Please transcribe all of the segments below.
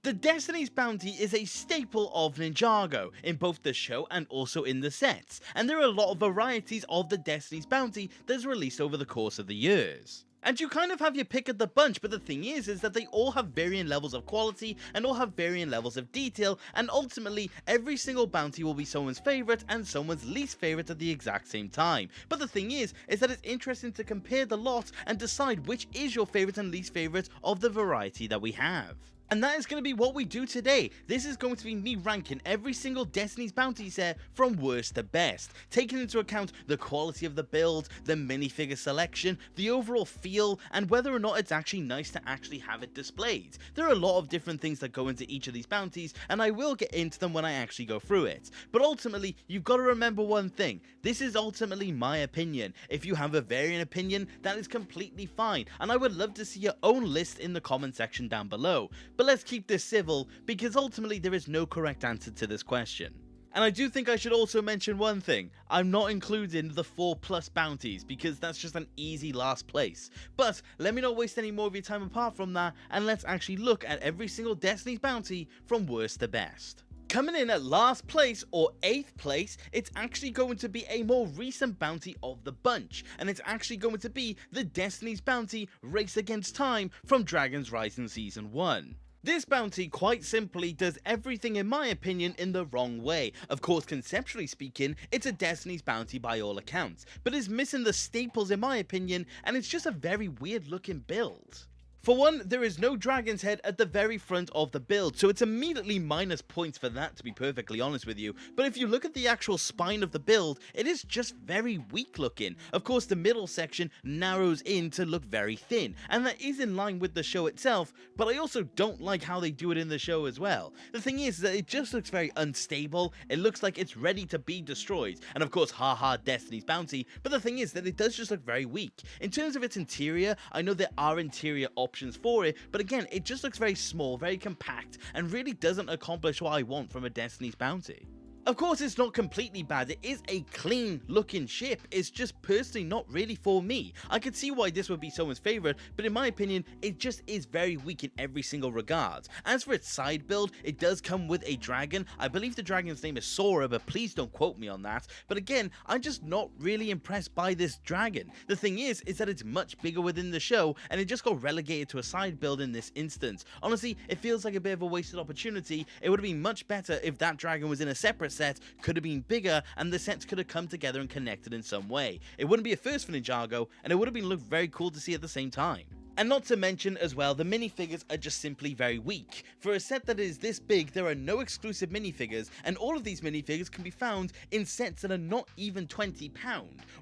The Destiny's Bounty is a staple of Ninjago, in both the show and also in the sets, and there are a lot of varieties of the Destiny's Bounty that's released over the course of the years. And you kind of have your pick of the bunch, but the thing is that they all have varying levels of quality and all have varying levels of detail, and ultimately every single bounty will be someone's favourite and someone's least favourite at the exact same time. But the thing is that it's interesting to compare the lot and decide which is your favourite and least favourite of the variety that we have. And that is going to be what we do today. This is going to be me ranking every single Destiny's Bounty set from worst to best, taking into account the quality of the build, the minifigure selection, the overall feel, and whether or not it's actually nice to actually have it displayed. There are a lot of different things that go into each of these bounties, and I will get into them when I actually go through it. But ultimately, you've got to remember one thing. This is ultimately my opinion. If you have a varying opinion, that is completely fine, and I would love to see your own list in the comment section down below. But let's keep this civil, because ultimately there is no correct answer to this question. And I do think I should also mention one thing. I'm not including the 4+ bounties, because that's just an easy last place. But let me not waste any more of your time apart from that, and let's actually look at every single Destiny's Bounty from worst to best. Coming in at last place, or 8th place, it's actually going to be a more recent bounty of the bunch, and it's actually going to be the Destiny's Bounty Race Against Time from Dragon's Rising Season 1. This bounty, quite simply, does everything in my opinion in the wrong way. Of course, conceptually speaking, it's a Destiny's Bounty by all accounts, but it's missing the staples in my opinion, and it's just a very weird looking build. For one, there is no dragon's head at the very front of the build, so it's immediately minus points for that, to be perfectly honest with you. But if you look at the actual spine of the build, it is just very weak looking. Of course, the middle section narrows in to look very thin, and that is in line with the show itself, but I also don't like how they do it in the show as well. The thing is that it just looks very unstable, it looks like it's ready to be destroyed, and of course, haha, Destiny's Bounty, but the thing is that it does just look very weak. In terms of its interior, I know there are interior options for it, but again, it just looks very small, very compact, and really doesn't accomplish what I want from a Destiny's Bounty. Of course, it's not completely bad, it is a clean looking ship, it's just personally not really for me. I could see why this would be someone's favourite, but in my opinion, it just is very weak in every single regard. As for its side build, it does come with a dragon. I believe the dragon's name is Sora, but please don't quote me on that. But again, I'm just not really impressed by this dragon. The thing is that it's much bigger within the show, and it just got relegated to a side build in this instance. Honestly, it feels like a bit of a wasted opportunity. It would have been much better if that dragon was in a separate set, could have been bigger, and the sets could have come together and connected in some way. It wouldn't be a first for Ninjago, and it would have been looked very cool to see at the same time. And not to mention as well, the minifigures are just simply very weak. For a set that is this big, there are no exclusive minifigures, and all of these minifigures can be found in sets that are not even £20.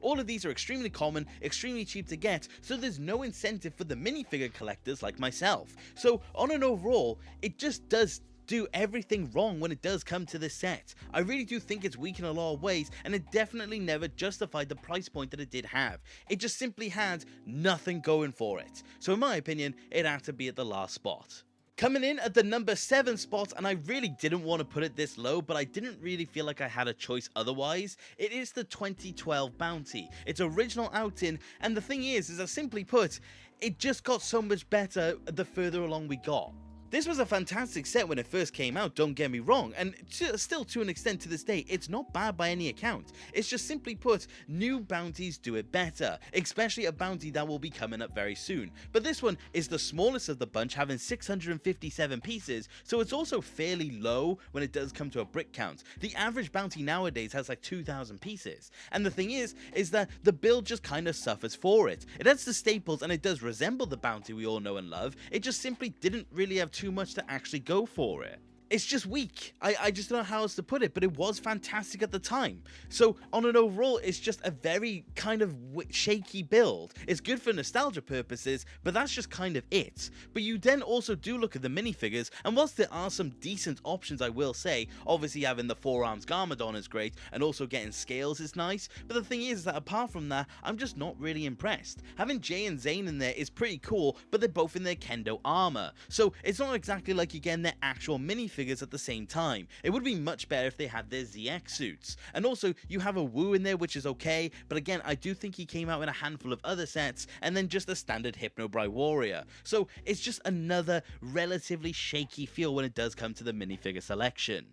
All of these are extremely common, extremely cheap to get, so there's no incentive for the minifigure collectors like myself. So on an overall, it just does do everything wrong when it does come to this set. I really do think it's weak in a lot of ways, and it definitely never justified the price point that it did have. It just simply had nothing going for it. So in my opinion, it had to be at the last spot. Coming in at the number 7 spot, and I really didn't want to put it this low, but I didn't really feel like I had a choice otherwise, it is the 2012 bounty. Its original outing, and the thing is that simply put, it just got so much better the further along we got. This was a fantastic set when it first came out, don't get me wrong, and still to an extent to this day, it's not bad by any account. It's just simply put, new bounties do it better, especially a bounty that will be coming up very soon. But this one is the smallest of the bunch, having 657 pieces, so it's also fairly low when it does come to a brick count. The average bounty nowadays has like 2,000 pieces, and the thing is that the build just kind of suffers for it. It has the staples and it does resemble the bounty we all know and love, it just simply didn't really have too much to actually go for it. It's just weak. I just don't know how else to put it, but it was fantastic at the time. So on an overall, it's just a very kind of shaky build. It's good for nostalgia purposes, but that's just kind of it. But you then also do look at the minifigures, and whilst there are some decent options, I will say, obviously having the 4 arms Garmadon is great, and also getting scales is nice, but the thing is that apart from that, I'm just not really impressed. Having Jay and Zane in there is pretty cool, but they're both in their kendo armor, so it's not exactly like you're getting their actual minifigures minifigures at the same time. It would be much better if they had their ZX suits. And also, you have a Wu in there, which is okay, but again, I do think he came out in a handful of other sets, and then just a standard Hypno-Bri Warrior. So it's just another relatively shaky feel when it does come to the minifigure selection.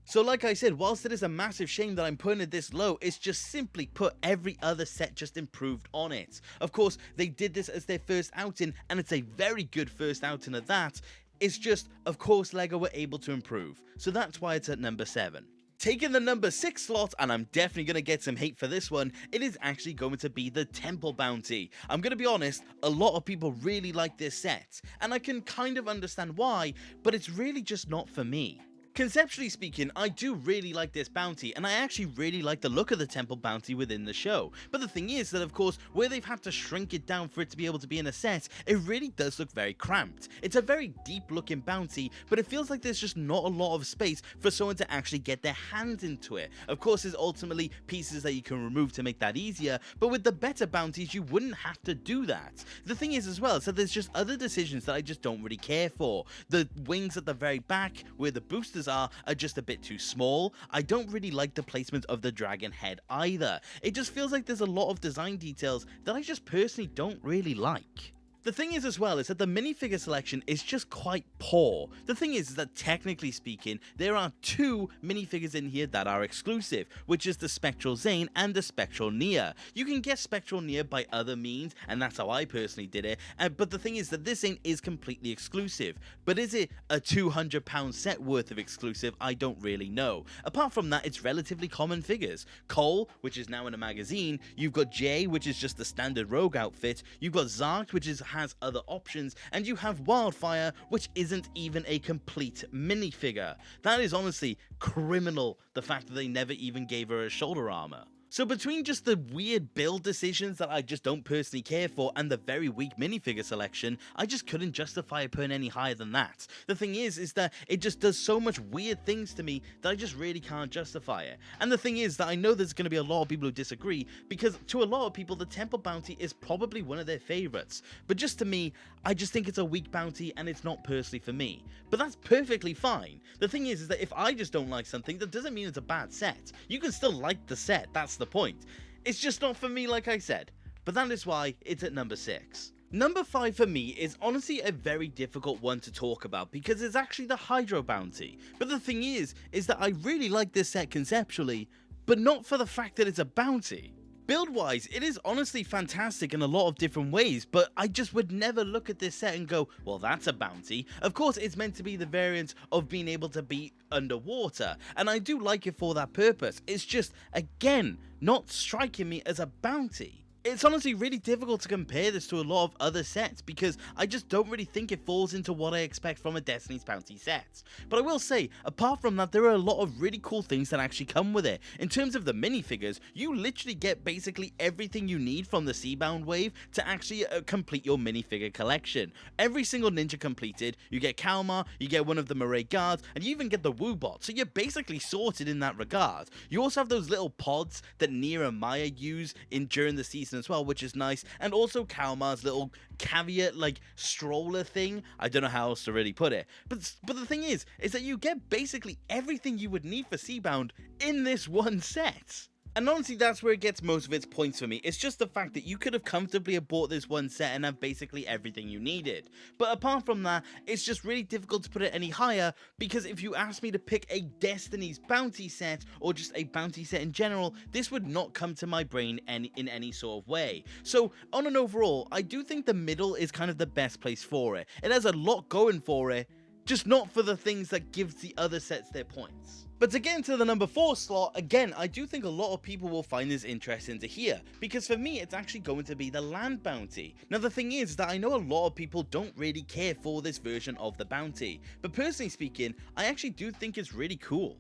So like I said, whilst it is a massive shame that I'm putting it this low, it's just simply put, every other set just improved on it. Of course, they did this as their first outing, and it's a very good first outing at that. It's just, of course, LEGO were able to improve, so that's why it's at number 7. Taking the number 6 slot, and I'm definitely going to get some hate for this one, it is actually going to be the Temple Bounty. I'm going to be honest, a lot of people really like this set, and I can kind of understand why, but it's really just not for me. Conceptually speaking, I do really like this bounty, and I actually really like the look of the Temple Bounty within the show. But the thing is that, of course, where they've had to shrink it down for it to be able to be in a set, it really does look very cramped. It's a very deep looking bounty, but it feels like there's just not a lot of space for someone to actually get their hands into it. Of course, there's ultimately pieces that you can remove to make that easier, but with the better bounties, you wouldn't have to do that. The thing is as well, so there's just other decisions that I just don't really care for. The wings at the very back, where the boosters are just a bit too small. I don't really like the placement of the dragon head either. It just feels like there's a lot of design details that I just personally don't really like. The thing is as well is that the minifigure selection is just quite poor. The thing is that technically speaking, there are 2 minifigures in here that are exclusive, which is the Spectral Zane and the Spectral Nia. You can get Spectral Nia by other means, and that's how I personally did it, but the thing is that this Zane is completely exclusive. But is it a £200 set worth of exclusive? I don't really know. Apart from that, it's relatively common figures. Cole, which is now in a magazine, you've got Jay, which is just the standard rogue outfit, you've got Zark, which has other options, and you have Wildfire, which isn't even a complete minifigure. That is honestly criminal, the fact that they never even gave her a shoulder armor. So between just the weird build decisions that I just don't personally care for and the very weak minifigure selection, I just couldn't justify it putting any higher than that. The thing is that it just does so much weird things to me that I just really can't justify it. And the thing is that I know there's going to be a lot of people who disagree, because to a lot of people the Temple Bounty is probably one of their favorites. But just to me, I just think it's a weak bounty and it's not personally for me. But that's perfectly fine. The thing is that if I just don't like something, that doesn't mean it's a bad set. You can still like the set, that's the point. It's just not for me, like I said. But that is why it's at number 6. Number 5 for me is honestly a very difficult one to talk about, because it's actually the Hydro Bounty. But the thing is that I really like this set conceptually, but not for the fact that it's a bounty. Build-wise, it is honestly fantastic in a lot of different ways, but I just would never look at this set and go, well, that's a bounty. Of course, it's meant to be the variant of being able to be underwater, and I do like it for that purpose. It's just, again, not striking me as a bounty. It's honestly really difficult to compare this to a lot of other sets, because I just don't really think it falls into what I expect from a Destiny's Bounty set. But I will say, apart from that, there are a lot of really cool things that actually come with it. In terms of the minifigures, you literally get basically everything you need from the Seabound wave to actually complete your minifigure collection. Every single ninja completed, you get Kalmar, you get one of the Murray guards, and you even get the Woobot, so you're basically sorted in that regard. You also have those little pods that Nia and Maya use during the season as well, which is nice, and also Kalmar's little caveat like stroller thing. I don't know how else to really put it, but the thing is that you get basically everything you would need for Seabound in this one set. And honestly, that's where it gets most of its points for me. It's just the fact that you could have comfortably have bought this one set and have basically everything you needed. But apart from that, it's just really difficult to put it any higher, because if you asked me to pick a Destiny's Bounty set, or just a bounty set in general, this would not come to my brain in any sort of way. So on an overall, I do think the middle is kind of the best place for it. It has a lot going for it, just not for the things that gives the other sets their points. But to get into the number 4 slot, again, I do think a lot of people will find this interesting to hear, because for me, it's actually going to be the Land Bounty. Now, the thing is that I know a lot of people don't really care for this version of the bounty, but personally speaking, I actually do think it's really cool.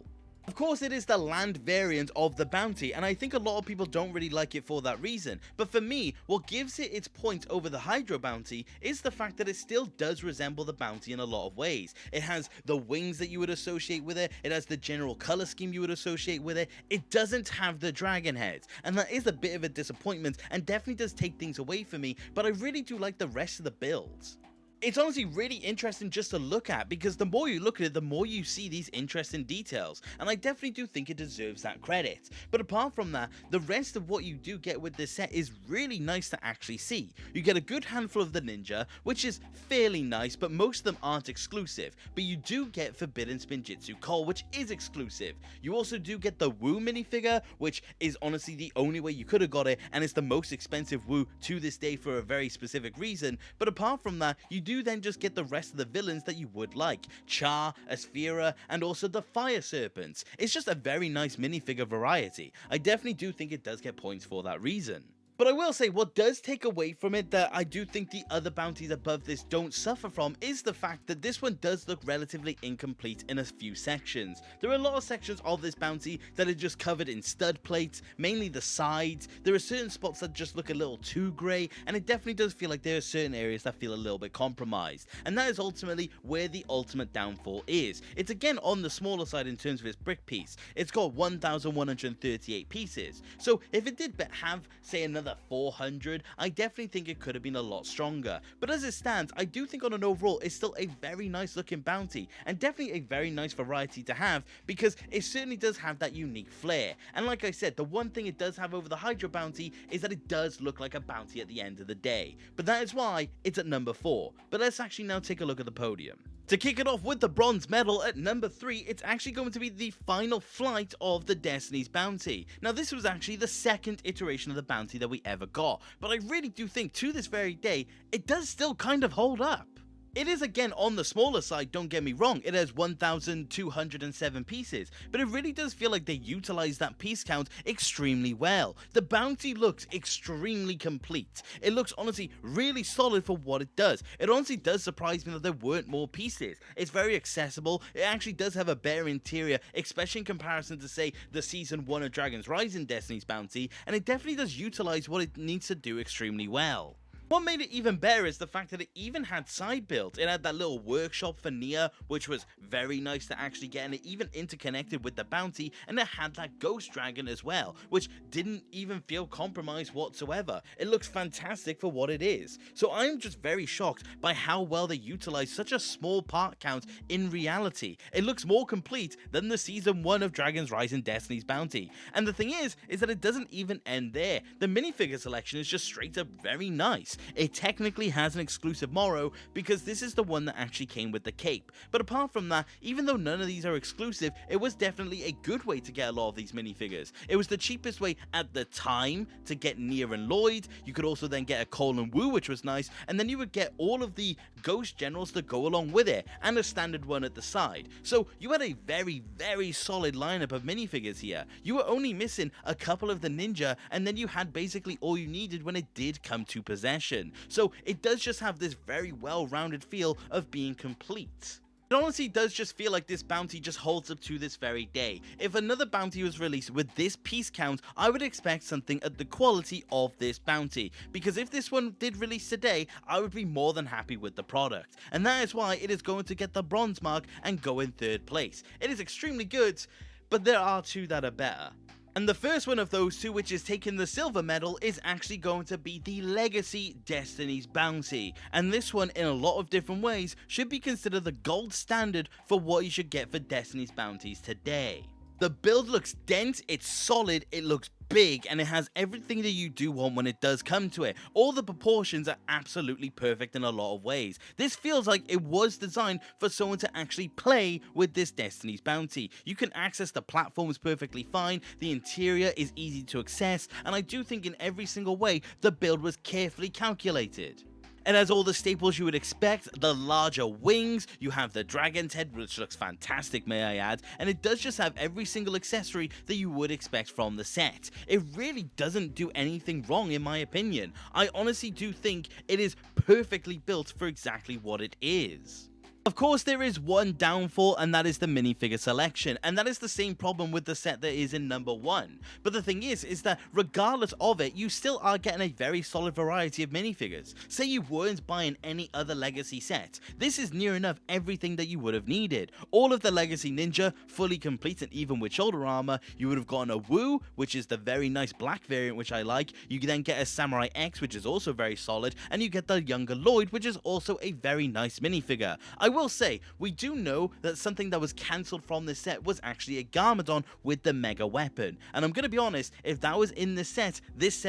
Of course, it is the land variant of the bounty, and I think a lot of people don't really like it for that reason. But for me, what gives it its point over the Hydro Bounty is the fact that it still does resemble the bounty in a lot of ways. It has the wings that you would associate with it, it has the general color scheme you would associate with it, it doesn't have the dragon heads, and that is a bit of a disappointment and definitely does take things away from me, but I really do like the rest of the builds. It's honestly really interesting just to look at, because the more you look at it, the more you see these interesting details, and I definitely do think it deserves that credit. But apart from that, the rest of what you do get with this set is really nice to actually see. You get a good handful of the ninja, which is fairly nice, but most of them aren't exclusive, but you do get Forbidden Spinjitzu Cole, which is exclusive. You also do get the Wu minifigure, which is honestly the only way you could have got it, and it's the most expensive Wu to this day for a very specific reason. But apart from that, you do then just get the rest of the villains that you would like: Char, Asphera, and also the Fire Serpents. It's just a very nice minifigure variety. I definitely do think it does get points for that reason. But I will say, what does take away from it that I do think the other bounties above this don't suffer from is the fact that this one does look relatively incomplete in a few sections. There are a lot of sections of this bounty that are just covered in stud plates, mainly the sides. There are certain spots that just look a little too grey, and it definitely does feel like there are certain areas that feel a little bit compromised. And that is ultimately where the ultimate downfall is. It's again on the smaller side in terms of its brick piece. It's got 1,138 pieces. So if it did have, say, another 400, I definitely think it could have been a lot stronger. But as it stands, I do think on an overall it's still a very nice looking bounty, and definitely a very nice variety to have, because it certainly does have that unique flair. And like I said, the one thing it does have over the Hydra bounty is that it does look like a bounty at the end of the day. But that is why it's at number 4. But let's actually now take a look at the podium. To kick it off with the bronze medal at number 3, it's actually going to be the final flight of the Destiny's bounty. Now this was actually the second iteration of the bounty that we ever got, but I really do think to this very day, it does still kind of hold up. It is again on the smaller side, don't get me wrong, it has 1,207 pieces, but it really does feel like they utilize that piece count extremely well. The bounty looks extremely complete. It looks honestly really solid for what it does. It honestly does surprise me that there weren't more pieces. It's very accessible, it actually does have a better interior, especially in comparison to, say, the Season 1 of Dragon's Rising Destiny's bounty, and it definitely does utilize what it needs to do extremely well. What made it even better is the fact that it even had side builds. It had that little workshop for Nia, which was very nice to actually get, and it even interconnected with the bounty, and it had that ghost dragon as well, which didn't even feel compromised whatsoever. It looks fantastic for what it is. So I'm just very shocked by how well they utilize such a small part count in reality. It looks more complete than the Season 1 of Dragon's Rising Destiny's bounty. And the thing is that it doesn't even end there. The minifigure selection is just straight up very nice. It technically has an exclusive Moro because this is the one that actually came with the cape. But apart from that, even though none of these are exclusive, it was definitely a good way to get a lot of these minifigures. It was the cheapest way at the time to get Nia and Lloyd. You could also then get a Cole and Wu, which was nice, and then you would get all of the Ghost Generals to go along with it, and a standard one at the side. So you had a very, very solid lineup of minifigures here. You were only missing a couple of the ninja, and then you had basically all you needed when it did come to possession. So it does just have this very well-rounded feel of being complete. It honestly does just feel like this bounty just holds up to this very day. If another bounty was released with this piece count, I would expect something at the quality of this bounty, because if this one did release today, I would be more than happy with the product. And that is why it is going to get the bronze mark and go in 3rd place. It is extremely good, but there are two that are better. And the first one of those two, which is taking the silver medal, is actually going to be the Legacy Destiny's bounty. And this one, in a lot of different ways, should be considered the gold standard for what you should get for Destiny's bounties today. The build looks dense, it's solid, it looks big, and it has everything that you do want when it does come to it. All the proportions are absolutely perfect in a lot of ways. This feels like it was designed for someone to actually play with this Destiny's bounty. You can access the platforms perfectly fine, the interior is easy to access, and I do think in every single way the build was carefully calculated. It has all the staples you would expect, the larger wings, you have the dragon's head, which looks fantastic, may I add, and it does just have every single accessory that you would expect from the set. It really doesn't do anything wrong in my opinion. I honestly do think it is perfectly built for exactly what it is. Of course, there is one downfall, and that is the minifigure selection, and that is the same problem with the set that is in number 1. But the thing is that regardless of it, you still are getting a very solid variety of minifigures. Say you weren't buying any other Legacy set, this is near enough everything that you would have needed. All of the Legacy Ninja, fully complete and even with shoulder armor. You would have gotten a Wu, which is the very nice black variant, which I like. You then get a Samurai X, which is also very solid, and you get the younger Lloyd, which is also a very nice minifigure. I will say, we do know that something that was cancelled from this set was actually a Garmadon with the mega weapon, and I'm gonna be honest, if that was in this set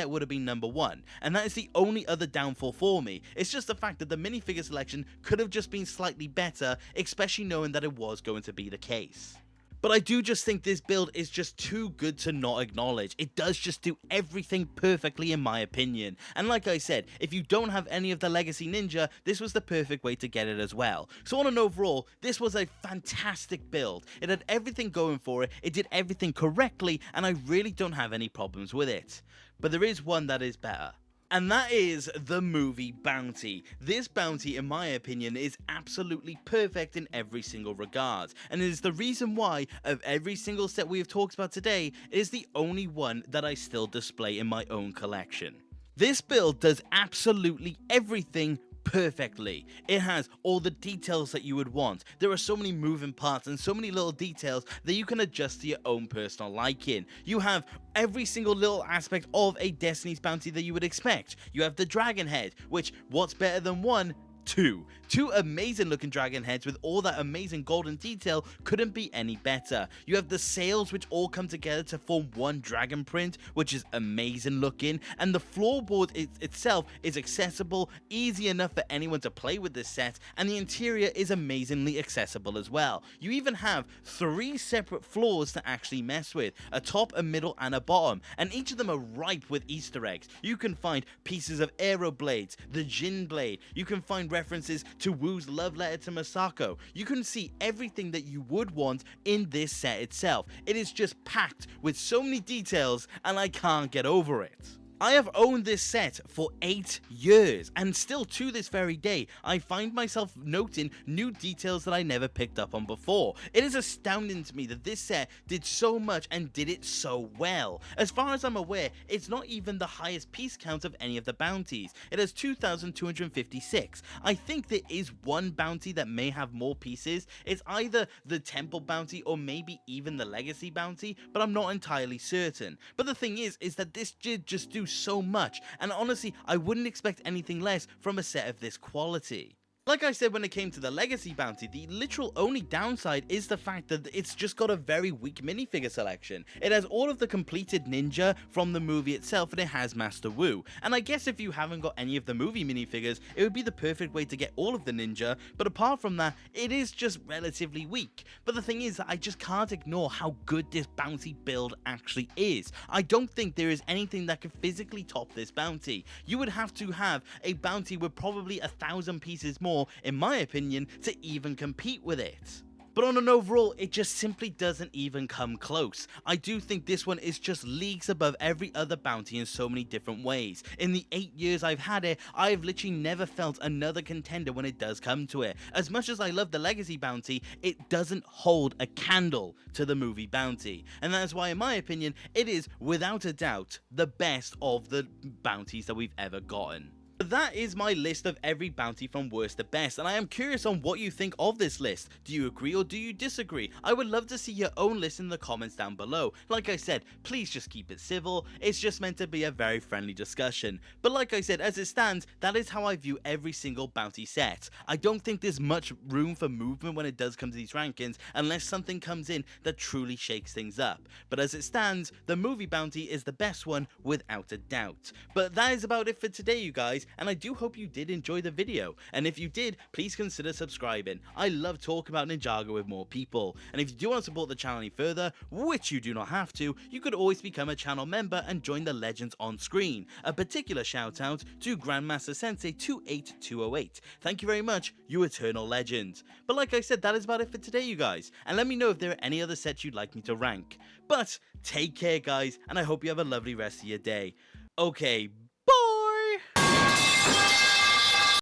would have been number 1, and that is the only other downfall for me. It's just the fact that the minifigure selection could have just been slightly better, especially knowing that it was going to be the case. But I do just think this build is just too good to not acknowledge. It does just do everything perfectly in my opinion. And like I said, if you don't have any of the Legacy Ninja, this was the perfect way to get it as well. So on an overall, this was a fantastic build. It had everything going for it, it did everything correctly, and I really don't have any problems with it. But there is one that is better. And that is the movie bounty. This bounty, in my opinion, is absolutely perfect in every single regard, and it is the reason why, of every single set we have talked about today, it is the only one that I still display in my own collection. This build does absolutely everything perfectly. It has all the details that you would want. There are so many moving parts and so many little details that you can adjust to your own personal liking. You have every single little aspect of a Destiny's bounty that you would expect. You have the dragon head, which, what's better than one? Two amazing looking dragon heads with all that amazing golden detail couldn't be any better. You have the sails, which all come together to form one dragon print, which is amazing looking, and the floorboard itself is accessible, easy enough for anyone to play with this set, and the interior is amazingly accessible as well. You even have 3 separate floors to actually mess with, a top, a middle, and a bottom, and each of them are ripe with Easter eggs. You can find pieces of arrow blades, the Jin blade, you can find references to Wu's love letter to Masako. You can see everything that you would want in this set itself. It is just packed with so many details, and I can't get over it. I have owned this set for 8 years, and still to this very day, I find myself noting new details that I never picked up on before. It is astounding to me that this set did so much and did it so well. As far as I'm aware, it's not even the highest piece count of any of the bounties. It has 2,256. I think there is one bounty that may have more pieces. It's either the Temple bounty or maybe even the Legacy bounty, but I'm not entirely certain. But the thing is that this did just do so much, and honestly, I wouldn't expect anything less from a set of this quality. Like I said when it came to the Legacy bounty, the literal only downside is the fact that it's just got a very weak minifigure selection. It has all of the completed ninja from the movie itself, and it has Master Wu. And I guess if you haven't got any of the movie minifigures, it would be the perfect way to get all of the ninja, but apart from that, it is just relatively weak. But the thing is that I just can't ignore how good this bounty build actually is. I don't think there is anything that can physically top this bounty. You would have to have a bounty with probably 1,000 pieces more, in my opinion, to even compete with it. But on an overall, it just simply doesn't even come close. I do think this one is just leagues above every other bounty in so many different ways. In the 8 years I've had it, I've literally never felt another contender when it does come to it. As much as I love the Legacy bounty, it doesn't hold a candle to the movie bounty. And that's why, in my opinion, it is without a doubt the best of the bounties that we've ever gotten. But that is my list of every bounty from worst to best, and I am curious on what you think of this list. Do you agree or do you disagree? I would love to see your own list in the comments down below. Like I said, please just keep it civil. It's just meant to be a very friendly discussion. But like I said, as it stands, that is how I view every single bounty set. I don't think there's much room for movement when it does come to these rankings, unless something comes in that truly shakes things up. But as it stands, the movie bounty is the best one without a doubt. But that is about it for today, you guys. And I do hope you did enjoy the video, and if you did, please consider subscribing. I love talking about Ninjago with more people, and if you do want to support the channel any further, which you do not have to, you could always become a channel member and join the legends on screen. A particular shout out to Grandmaster Sensei 28208. Thank you very much, you eternal legends. But like I said, that is about it for today, you guys, and let me know if there are any other sets you'd like me to rank. But take care, guys, and I hope you have a lovely rest of your day. Okay,